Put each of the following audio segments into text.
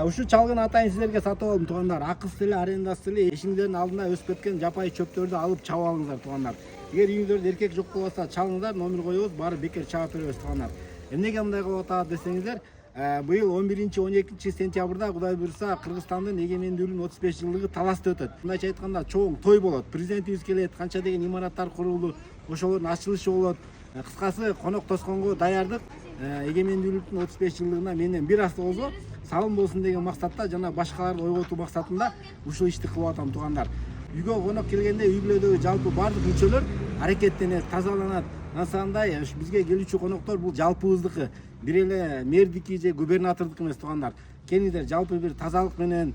Ушул чалгыны атайын силерге сатып алдым туугандар. Акысы эле, арендасы эле эшиңиздердин алдында өсүп кеткен жапайы чөптөрдү алып чабып алыңыздар туугандар. Эгер үйүңүздөрдө эркек жок болбосо чалыңыздар, номер коебуз, баары бекер чаап беребиз туугандар. Эмнеге мындай кылып атабыз десеңиздер, быйыл 11-12 сентябрда Кудай буйрса Кыргызстандын эгемендүүлүгүнүн 35 жылдыгы Таласта өтөт. Мындайча айтканда чоң той болот. Президентибиз келет, канча деген имараттар курулду, ошолордун ачылышы болот. Кыскасы конок тосконго даярдык. Эгемендүүлүктүн 35 жылдыгына менден бир аз болсо салым болсун деген максатта жана башкаларды ойготуу максатында ушул ишти кылып атам туугандар. Үйгө конок келгенде үй бүлөдөгү жалпы бардык мүчөлөр аракеттенет, тазаланат. Насандай бизге келүүчү коноктор бул жалпыбыздыкы, бир эле мэрдики же губернатордуку эмес туугандар. Келиңиздер, жалпы бир тазалык менен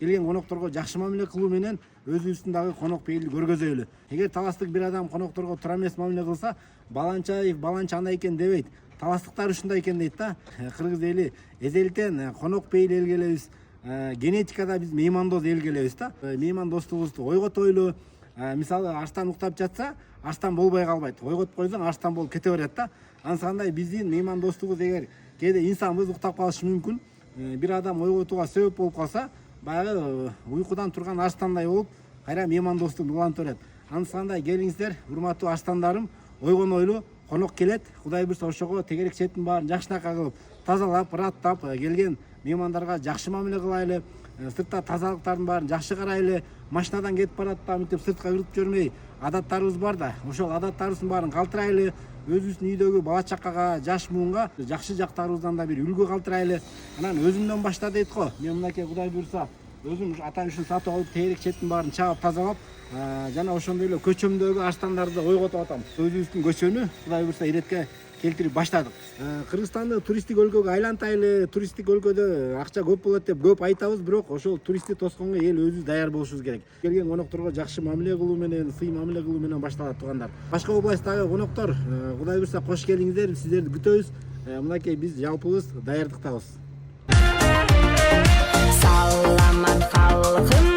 келген конокторго жакшы мамиле кылуу менен өзүбүздүн дагы конок пейилди көргөзөлү. Эгер таластык бир адам конокторго туура эмес мамиле кылса, баланча андай экен дебейт. Таластыктар ушундай экен дейт да. Кыргыз эли эзелтен конок пейил эл келебиз. Генетикада биз меймандоз эл келебиз да. Меймандостугубузду ойготойлу. Мисалы аштан уктап жатса, аштан болбой калбайт. Ойготуп койсоң аштан болуп кете берет да. Ансандай биздин меймандостугубуз эгер кээде инсанбыз уктап калышы мүмкүн. Бир адам ойготууга себеп болуп калса, баягы уйкудан турган аштандай болуп, кайра меймандостук улантып берет. Ансандай келиңиздер, урматтуу аштандарым, ойгонойлу конок келет. Кудай буйрса ошого тегерек четин баарын жакшынакай кылып, тазалап, ыраттап, келген меймандарга жакшы мамиле кылайлы. Сыртта тазалыктардын баарын жакшы карайлы. Машинадан кетип барат да, мынтип сыртка кырып жибермей, адаттарыбыз бар да. Ошол адаттарыбыздын баарын калтырайлы. Өзүбүздүн үйдөгү бала чакага, жаш муунга жакшы жактарыбыздан да бир үлгү калтырайлы. Анан өзүмдөн башта дейт го. Мен мынакей Кудай буйрса өзүм атайын ушун сатып алып, тегерек четтин баарын чаап тазалап, жана ошондой эле көчөмдөгү аштандарды ойготуп атам. Өзүбүздүн көчөнү Кудай буйрса иретке келтирип баштадык. Кыргызстанды туристтик өлкөгө айлантайлы, туристтик өлкөдө акча көп болот деп көп айтабыз, бирок ошол туристти тосконго эл өзүбүз даяр болушубуз керек. Келген конокторго жакшы мамиле кылуу менен, сый мамиле кылуу менен башталат туугандар. Башка областтагы коноктор, Кудай буйрса кош келиңиздер, сиздерди күтөбүз. Мынакей биз жалпыбыз даярдыктабыз. Саламат халкым.